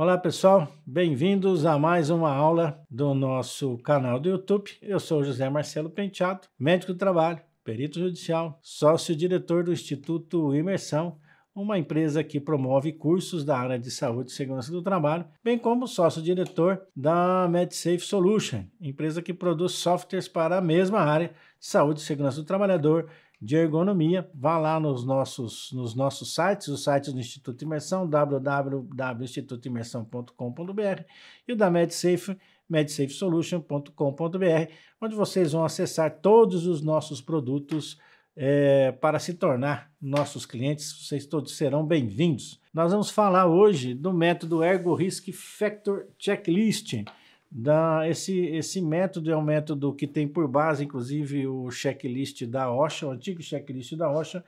Olá pessoal, bem-vindos a mais uma aula do nosso canal do YouTube. Eu sou José Marcelo Penteado, médico do trabalho, perito judicial, sócio-diretor do Instituto Imersão, uma empresa que promove cursos da área de saúde e segurança do trabalho, bem como sócio-diretor da MedSafe Solution, empresa que produz softwares para a mesma área de saúde e segurança do trabalhador, de ergonomia. Vá lá nos nossos sites, os sites do Instituto Imersão, www.institutoimersão.com.br, e o da MedSafe, medsafesolution.com.br, onde vocês vão acessar todos os nossos produtos para se tornar nossos clientes. Vocês todos serão bem-vindos. Nós vamos falar hoje do método Ergo Risk Factor Checklist. Esse método é um método que tem por base, inclusive, o checklist da OSHA, o antigo checklist da OSHA,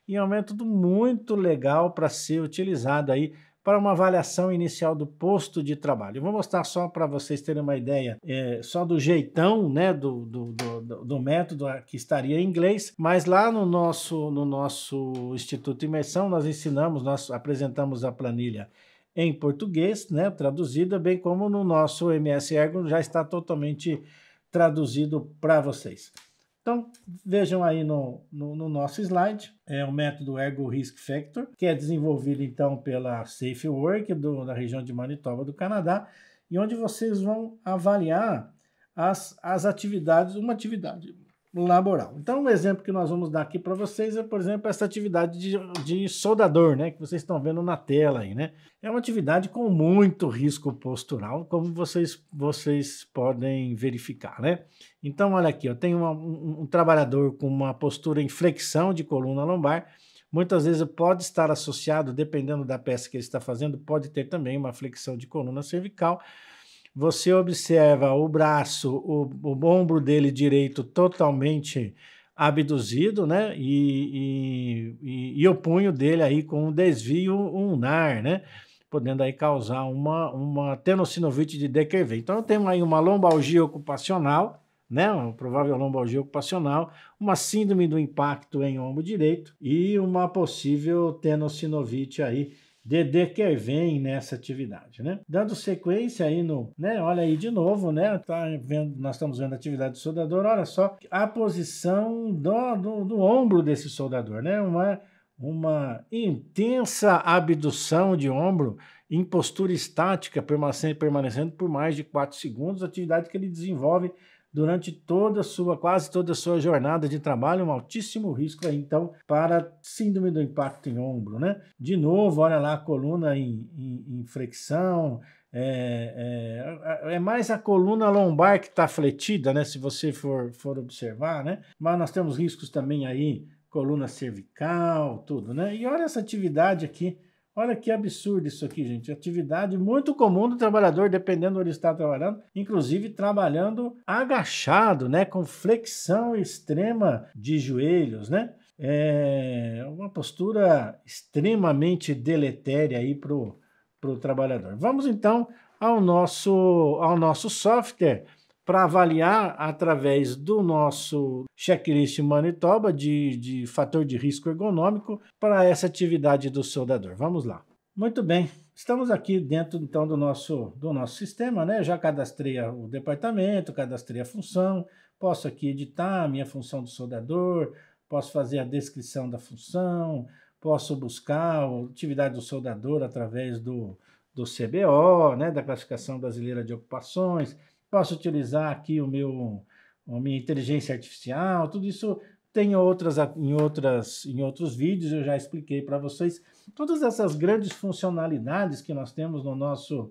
e é um método muito legal para ser utilizado aí para uma avaliação inicial do posto de trabalho. Eu vou mostrar só para vocês terem uma ideia, só do jeitão, né, do método que estaria em inglês, mas lá no nosso Instituto Imersão nós apresentamos a planilha em português, né, traduzida, bem como no nosso MS Ergo já está totalmente traduzido para vocês. Então, vejam aí no nosso slide, é o método Ergo Risk Factor, que é desenvolvido então pela SafeWork, da região de Manitoba, do Canadá, e onde vocês vão avaliar as atividades, uma atividade laboral. Então, um exemplo que nós vamos dar aqui para vocês é, por exemplo, essa atividade de soldador, né, que vocês estão vendo na tela aí, né? É uma atividade com muito risco postural, como vocês podem verificar, né? Então, olha aqui, eu tenho um trabalhador com uma postura em flexão de coluna lombar. Muitas vezes pode estar associado, dependendo da peça que ele está fazendo, pode ter também uma flexão de coluna cervical. Você observa o braço, o ombro dele direito totalmente abduzido, né? E o punho dele aí com um desvio ulnar, né? Podendo aí causar uma tenossinovite de De Quervain. Então, eu tenho aí uma lombalgia ocupacional, né? Uma provável lombalgia ocupacional, uma síndrome do impacto em ombro direito e uma possível tenossinovite aí de Quervain nessa atividade, né? Dando sequência aí né? Olha aí de novo, né? Nós estamos vendo a atividade do soldador, olha só a posição do ombro desse soldador, né? Uma intensa abdução de ombro em postura estática, permanecendo por mais de 4 segundos, atividade que ele desenvolve durante quase toda a sua jornada de trabalho, um altíssimo risco aí, então, para síndrome do impacto em ombro, né? De novo, olha lá a coluna em flexão, é mais a coluna lombar que está fletida, né? Se você for observar, né? Mas nós temos riscos também aí, coluna cervical, tudo, né? E olha essa atividade aqui. Olha que absurdo isso aqui, gente. Atividade muito comum do trabalhador, dependendo de onde ele está trabalhando, inclusive trabalhando agachado, né? Com flexão extrema de joelhos, né? É uma postura extremamente deletéria aí para o trabalhador. Vamos então ao nosso software para avaliar através do nosso checklist Manitoba de fator de risco ergonômico para essa atividade do soldador. Vamos lá. Muito bem, estamos aqui dentro então do nosso sistema, né? Já cadastrei o departamento, cadastrei a função, posso aqui editar a minha função do soldador, posso fazer a descrição da função, posso buscar a atividade do soldador através do CBO, né? Da Classificação Brasileira de Ocupações. Posso utilizar aqui a minha inteligência artificial, tudo isso tem em outros vídeos, eu já expliquei para vocês todas essas grandes funcionalidades que nós temos no nosso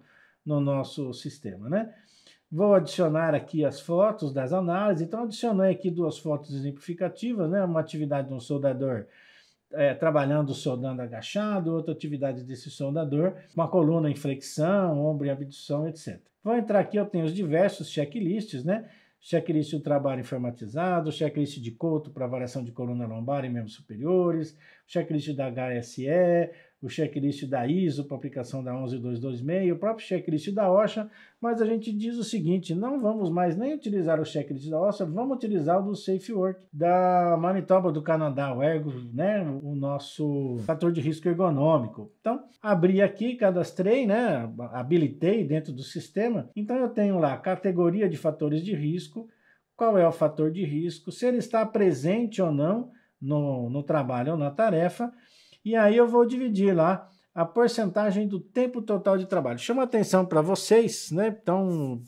sistema, né? Vou adicionar aqui as fotos das análises, então adicionei aqui 2 fotos exemplificativas, né? Uma atividade de um soldador soldando agachado, outra atividade desse soldador, uma coluna em flexão, ombro em abdução, etc. Vou entrar aqui, eu tenho os diversos checklists, né? Checklist do trabalho informatizado, checklist de Couto para avaliação de coluna lombar e membros superiores, checklist da HSE, o checklist da ISO para aplicação da 11226, o próprio checklist da OSHA, mas a gente diz o seguinte, não vamos mais nem utilizar o checklist da OSHA, vamos utilizar o do SafeWork, da Manitoba, do Canadá, o Ergo, né, o nosso fator de risco ergonômico. Então, abri aqui, cadastrei, né, habilitei dentro do sistema, então eu tenho lá a categoria de fatores de risco, qual é o fator de risco, se ele está presente ou não no trabalho ou na tarefa, e aí eu vou dividir lá a porcentagem do tempo total de trabalho. Chama atenção para vocês, né? Então,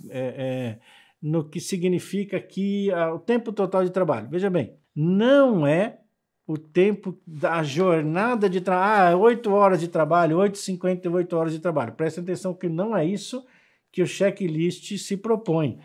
no que significa que o tempo total de trabalho. Veja bem, não é o tempo da jornada de trabalho, 8 horas de trabalho, 8,58 horas de trabalho. Presta atenção que não é isso que o checklist se propõe.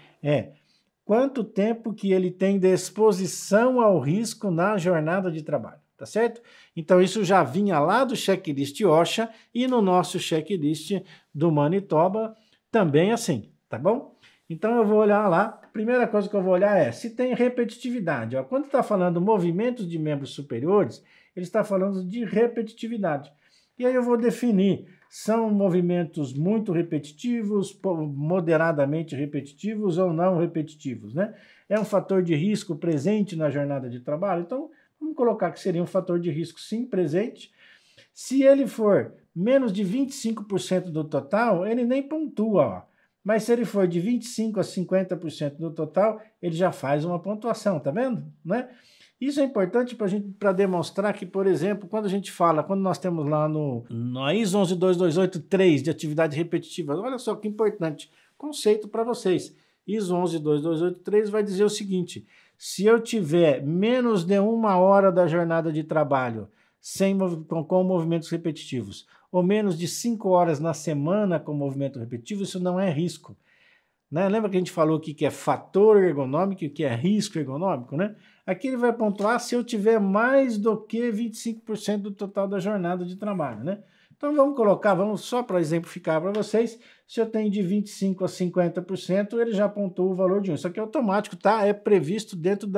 Quanto tempo que ele tem de exposição ao risco na jornada de trabalho, tá certo? Então isso já vinha lá do checklist OSHA e no nosso checklist do Manitoba também assim, tá bom? Então eu vou olhar lá, a primeira coisa que eu vou olhar é se tem repetitividade. Ó, quando está falando movimentos de membros superiores, ele está falando de repetitividade. E aí eu vou definir, são movimentos muito repetitivos, moderadamente repetitivos ou não repetitivos, né? É um fator de risco presente na jornada de trabalho? Então, vamos colocar que seria um fator de risco sim presente. Se ele for menos de 25% do total, ele nem pontua, ó. Mas se ele for de 25% a 50% do total, ele já faz uma pontuação, tá vendo? Né? Isso é importante para demonstrar que, por exemplo, quando a gente fala, quando nós temos lá no ISO 11228.3 de atividade repetitiva, olha só que importante, conceito para vocês. ISO 11228.3 vai dizer o seguinte, se eu tiver menos de 1 hora da jornada de trabalho com movimentos repetitivos, ou menos de 5 horas na semana com movimento repetitivo, isso não é risco. Né? Lembra que a gente falou aqui que é fator ergonômico e que é risco ergonômico, né? Aqui ele vai pontuar se eu tiver mais do que 25% do total da jornada de trabalho, né? Então vamos colocar, vamos só para exemplificar para vocês, se eu tenho de 25% a 50%, ele já pontua o valor de 1. Isso aqui é automático, tá? É previsto dentro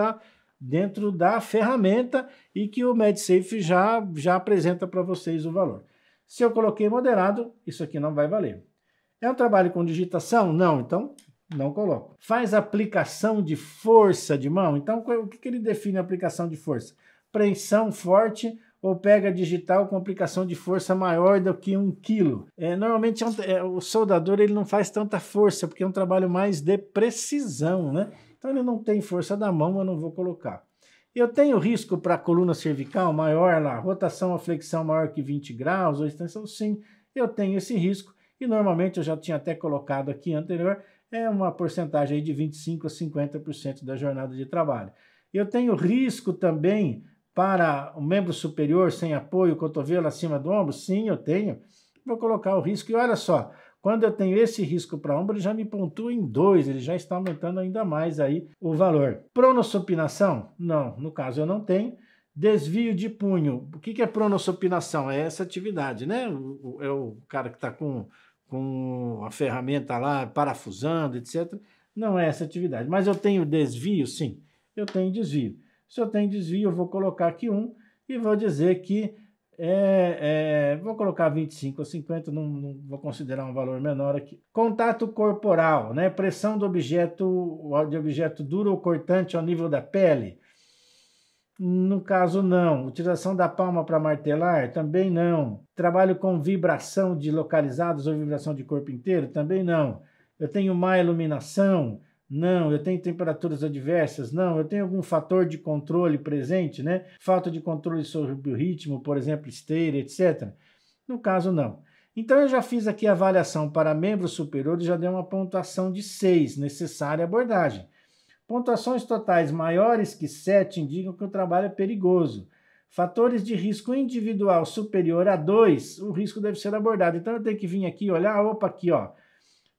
da ferramenta e que o MedSafe já apresenta para vocês o valor. Se eu coloquei moderado, isso aqui não vai valer. É um trabalho com digitação? Não, então não coloco. Faz aplicação de força de mão? Então, o que ele define a aplicação de força? Pressão forte ou pega digital com aplicação de força maior do que 1 kg. Normalmente o soldador ele não faz tanta força, porque é um trabalho mais de precisão, né? Então ele não tem força da mão, eu não vou colocar. Eu tenho risco para a coluna cervical maior lá, rotação ou flexão maior que 20 graus, ou extensão? Sim, eu tenho esse risco. E normalmente eu já tinha até colocado aqui anterior, é uma porcentagem aí de 25% a 50% da jornada de trabalho. Eu tenho risco também para o membro superior sem apoio, cotovelo acima do ombro? Sim, eu tenho. Vou colocar o risco e olha só, quando eu tenho esse risco para ombro, ele já me pontua em 2, ele já está aumentando ainda mais aí o valor. Pronossupinação? Não, no caso eu não tenho. Desvio de punho. O que é pronossupinação? É essa atividade, né? É o cara que está com a ferramenta lá, parafusando, etc. Não é essa atividade. Mas eu tenho desvio? Sim, eu tenho desvio. Se eu tenho desvio, eu vou colocar aqui 1 e vou dizer que vou colocar 25 ou 50, não vou considerar um valor menor aqui. Contato corporal, né? Pressão do objeto duro ou cortante ao nível da pele. No caso, não. Utilização da palma para martelar? Também não. Trabalho com vibração de localizados ou vibração de corpo inteiro? Também não. Eu tenho má iluminação? Não. Eu tenho temperaturas adversas? Não. Eu tenho algum fator de controle presente, né? Falta de controle sobre o ritmo, por exemplo, esteira, etc. No caso, não. Então, eu já fiz aqui a avaliação para membros superiores, já dei uma pontuação de 6, necessária abordagem. Pontuações totais maiores que 7 indicam que o trabalho é perigoso. Fatores de risco individual superior a 2, o risco deve ser abordado. Então eu tenho que vir aqui olhar, opa, aqui ó,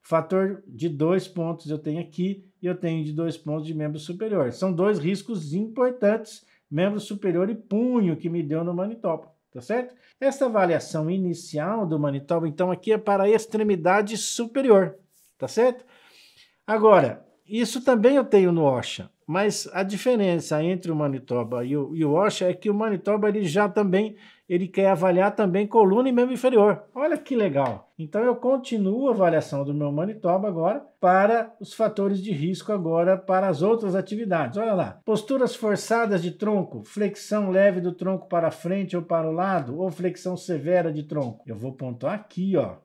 fator de 2 pontos eu tenho aqui e eu tenho de 2 pontos de membro superior. São 2 riscos importantes, membro superior e punho, que me deu no Manitoba, tá certo? Essa avaliação inicial do Manitoba, então, aqui é para a extremidade superior, tá certo? Agora, isso também eu tenho no OSHA, mas a diferença entre o Manitoba e o OSHA é que o Manitoba ele já também ele quer avaliar também coluna e membro inferior. Olha que legal. Então eu continuo a avaliação do meu Manitoba agora para os fatores de risco agora para as outras atividades. Olha lá. Posturas forçadas de tronco, flexão leve do tronco para frente ou para o lado ou flexão severa de tronco. Eu vou pontuar aqui, ó.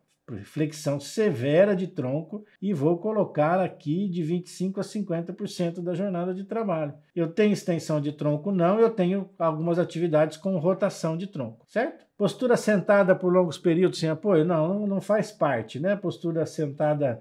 Flexão severa de tronco e vou colocar aqui de 25% a 50% da jornada de trabalho. Eu tenho extensão de tronco? Não, eu tenho algumas atividades com rotação de tronco, certo? Postura sentada por longos períodos sem apoio? Não faz parte, né? Postura sentada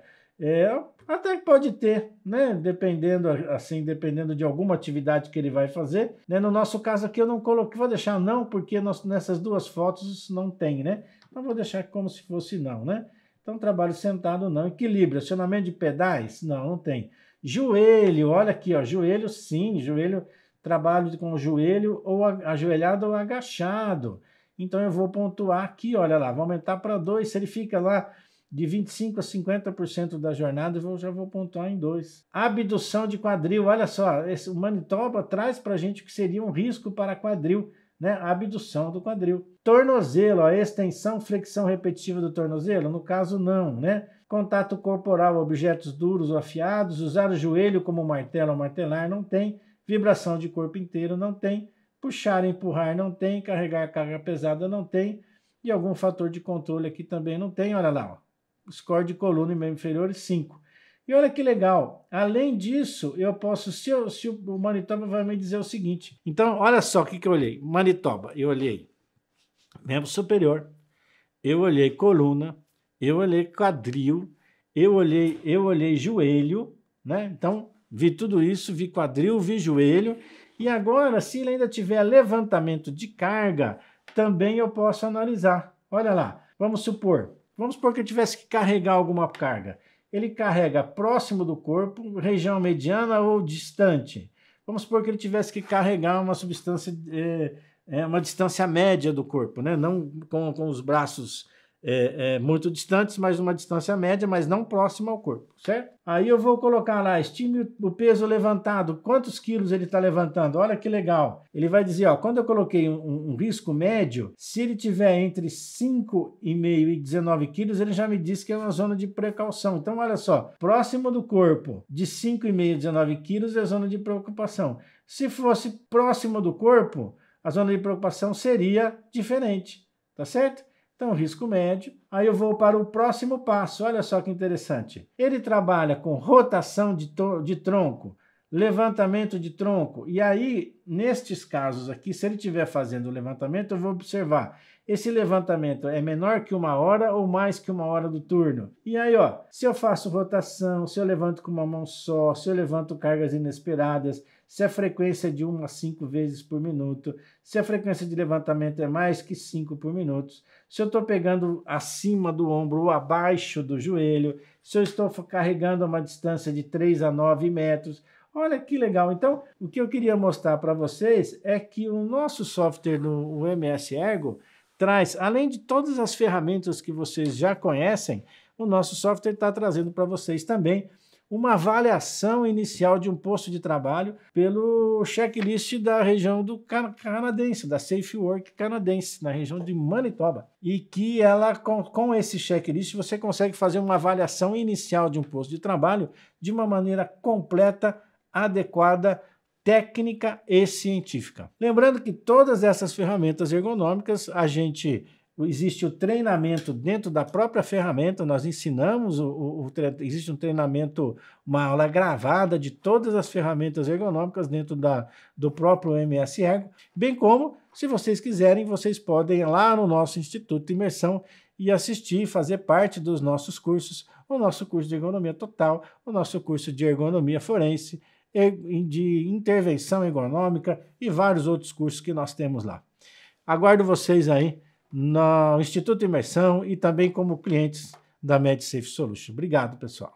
até pode ter, né? Dependendo de alguma atividade que ele vai fazer. Né? No nosso caso aqui eu não coloquei, vou deixar não, porque nessas duas fotos não tem, né? Então vou deixar como se fosse não, né? Então trabalho sentado não. Equilíbrio, acionamento de pedais? Não tem. Joelho, olha aqui, ó, joelho sim, joelho, trabalho com o joelho ou ajoelhado ou agachado. Então eu vou pontuar aqui, olha lá, vou aumentar para 2, se ele fica lá de 25% a 50% da jornada, eu já vou pontuar em 2. Abdução de quadril, olha só, o Manitoba traz para a gente que seria um risco para quadril, né? A abdução do quadril. Tornozelo, a extensão, flexão repetitiva do tornozelo, no caso não, né? Contato corporal, objetos duros ou afiados, usar o joelho como martelo ou martelar, não tem. Vibração de corpo inteiro, não tem. Puxar e empurrar, não tem. Carregar carga pesada, não tem. E algum fator de controle aqui também não tem, olha lá, ó. Score de coluna e membro inferior, 5. E olha que legal, além disso, eu posso, se o Manitoba vai me dizer o seguinte, então olha só o que eu olhei, Manitoba, eu olhei membro superior, eu olhei coluna, eu olhei quadril, eu olhei joelho, né? Então vi tudo isso, vi quadril, vi joelho, e agora se ele ainda tiver levantamento de carga, também eu posso analisar. Olha lá, vamos supor que eu tivesse que carregar alguma carga. Ele carrega próximo do corpo, região mediana ou distante. Vamos supor que ele tivesse que carregar uma substância, uma distância média do corpo, né? Não com os braços muito distantes, mas uma distância média, mas não próxima ao corpo, certo? Aí eu vou colocar lá, estime o peso levantado, quantos quilos ele está levantando, olha que legal. Ele vai dizer, ó, quando eu coloquei um risco médio, se ele tiver entre 5,5 e 19 quilos, ele já me disse que é uma zona de precaução. Então, olha só, próximo do corpo, de 5,5 a 19 quilos é a zona de preocupação. Se fosse próximo do corpo, a zona de preocupação seria diferente, tá certo? Então, risco médio. Aí eu vou para o próximo passo. Olha só que interessante. Ele trabalha com rotação de tronco, levantamento de tronco. E aí, nestes casos aqui, se ele estiver fazendo o levantamento, eu vou observar. Esse levantamento é menor que 1 hora ou mais que 1 hora do turno. E aí, ó, se eu faço rotação, se eu levanto com uma mão só, se eu levanto cargas inesperadas, se a frequência é de 1 a 5 vezes por minuto, se a frequência de levantamento é mais que 5 por minuto, se eu estou pegando acima do ombro ou abaixo do joelho, se eu estou carregando a uma distância de 3 a 9 metros. Olha que legal. Então, o que eu queria mostrar para vocês é que o nosso software no MS Ergo traz, além de todas as ferramentas que vocês já conhecem, o nosso software está trazendo para vocês também uma avaliação inicial de um posto de trabalho pelo checklist da região do canadense, da Safe Work canadense, na região de Manitoba. E que ela, com esse checklist, você consegue fazer uma avaliação inicial de um posto de trabalho de uma maneira completa, adequada, técnica e científica. Lembrando que todas essas ferramentas ergonômicas, existe o treinamento dentro da própria ferramenta, nós ensinamos, existe um treinamento, uma aula gravada de todas as ferramentas ergonômicas dentro do próprio MS Ergo, bem como, se vocês quiserem, vocês podem ir lá no nosso Instituto de Imersão e assistir, fazer parte dos nossos cursos, o nosso curso de ergonomia total, o nosso curso de ergonomia forense, de intervenção ergonômica e vários outros cursos que nós temos lá. Aguardo vocês aí no Instituto de Imersão e também como clientes da MedSafe Solution. Obrigado, pessoal.